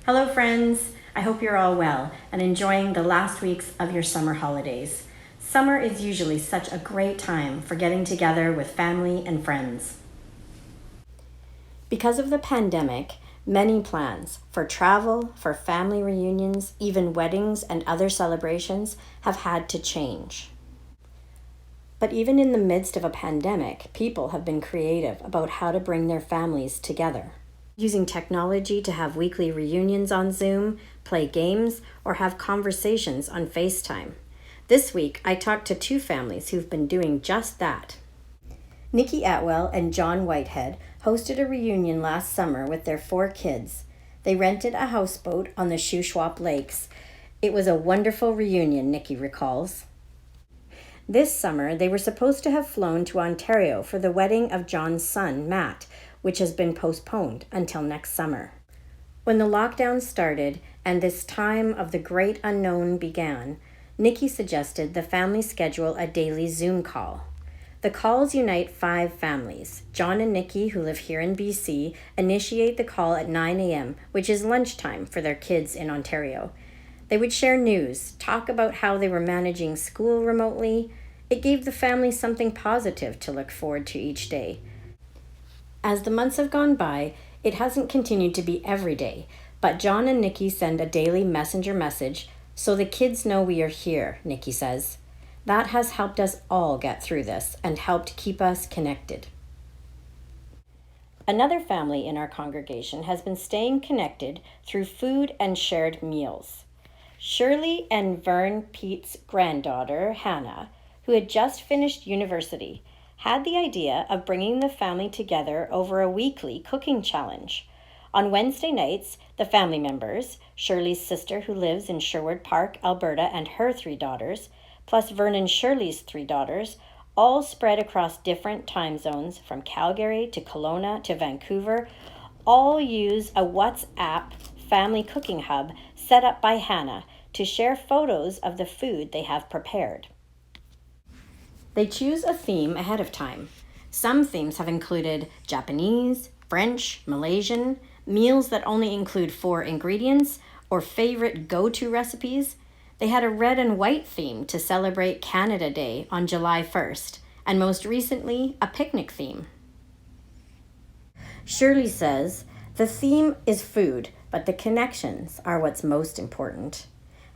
Hello friends, I hope you're all well and enjoying the last weeks of your summer holidays. Summer is usually such a great time for getting together with family and friends. Because of the pandemic, many plans for travel, for family reunions, even weddings and other celebrations have had to change. But even in the midst of a pandemic, people have been creative about how to bring their families together. Using technology to have weekly reunions on Zoom, play games, or have conversations on FaceTime. This week, I talked to two families who've been doing just that. Nikki Atwell and John Whitehead hosted a reunion last summer with their 4 kids. They rented a houseboat on the Shuswap Lakes. It was a wonderful reunion, Nikki recalls. This summer, they were supposed to have flown to Ontario for the wedding of John's son, Matt, which has been postponed until next summer. When the lockdown started and this time of the great unknown began, Nikki suggested the family schedule a daily Zoom call. The calls unite 5 families. John and Nikki, who live here in BC, initiate the call at 9 a.m., which is lunchtime for their kids in Ontario. They would share news, talk about how they were managing school remotely. It gave the family something positive to look forward to each day. As the months have gone by, it hasn't continued to be every day, but John and Nikki send a daily messenger message so the kids know we are here, Nikki says. That has helped us all get through this and helped keep us connected. Another family in our congregation has been staying connected through food and shared meals. Shirley and Vern Pete's granddaughter, Hannah, who had just finished university, had the idea of bringing the family together over a weekly cooking challenge. On Wednesday nights, the family members, Shirley's sister who lives in Sherwood Park, Alberta, and her 3 daughters, plus Vern and Shirley's 3 daughters, all spread across different time zones from Calgary to Kelowna to Vancouver, all use a WhatsApp family cooking hub set up by Hannah to share photos of the food they have prepared. They choose a theme ahead of time. Some themes have included Japanese, French, Malaysian, meals that only include 4 ingredients, or favorite go-to recipes. They had a red and white theme to celebrate Canada Day on July 1st, and most recently, a picnic theme. Shirley says, the theme is food, but the connections are what's most important.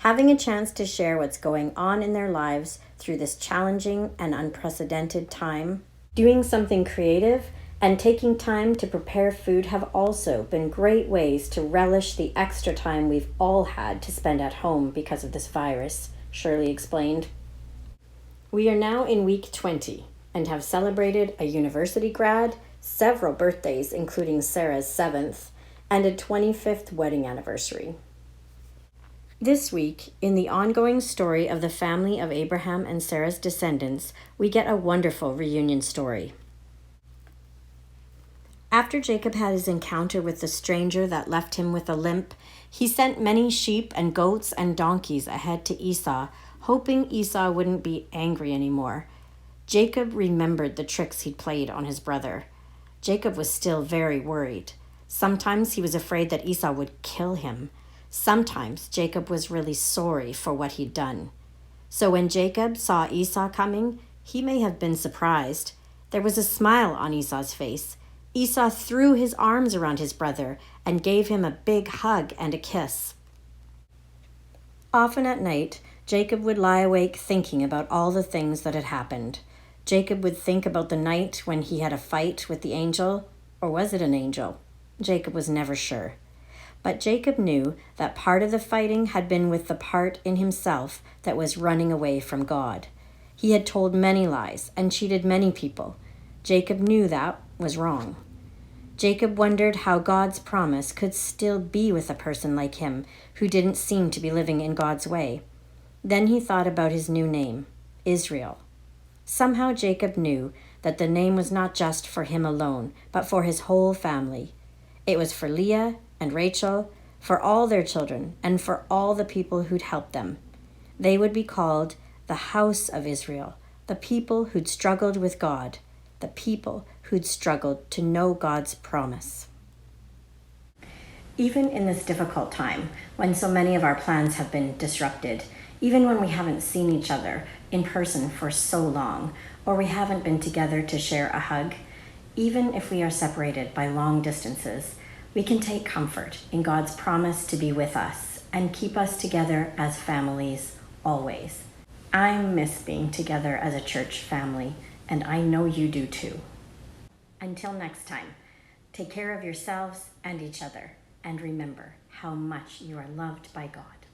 Having a chance to share what's going on in their lives through this challenging and unprecedented time, doing something creative, and taking time to prepare food have also been great ways to relish the extra time we've all had to spend at home because of this virus, Shirley explained. We are now in week 20 and have celebrated a university grad, several birthdays including Sarah's 7th, and a 25th wedding anniversary. This week, in the ongoing story of the family of Abraham and Sarah's descendants, we get a wonderful reunion story. After Jacob had his encounter with the stranger that left him with a limp, he sent many sheep and goats and donkeys ahead to Esau, hoping Esau wouldn't be angry anymore. Jacob remembered the tricks he'd played on his brother. Jacob was still very worried. Sometimes he was afraid that Esau would kill him. Sometimes Jacob was really sorry for what he'd done. So when Jacob saw Esau coming, he may have been surprised. There was a smile on Esau's face. Esau threw his arms around his brother and gave him a big hug and a kiss. Often at night, Jacob would lie awake thinking about all the things that had happened. Jacob would think about the night when he had a fight with the angel, or was it an angel? Jacob was never sure. But Jacob knew that part of the fighting had been with the part in himself that was running away from God. He had told many lies and cheated many people. Jacob knew that was wrong. Jacob wondered how God's promise could still be with a person like him who didn't seem to be living in God's way. Then he thought about his new name, Israel. Somehow Jacob knew that the name was not just for him alone, but for his whole family. It was for Leah and Rachel, for all their children, and for all the people who'd helped them. They would be called the house of Israel, the people who'd struggled with God, the people who'd struggled to know God's promise. Even in this difficult time, when so many of our plans have been disrupted, even when we haven't seen each other in person for so long, or we haven't been together to share a hug, even if we are separated by long distances, we can take comfort in God's promise to be with us and keep us together as families always. I miss being together as a church family, and I know you do too. Until next time, take care of yourselves and each other, and remember how much you are loved by God.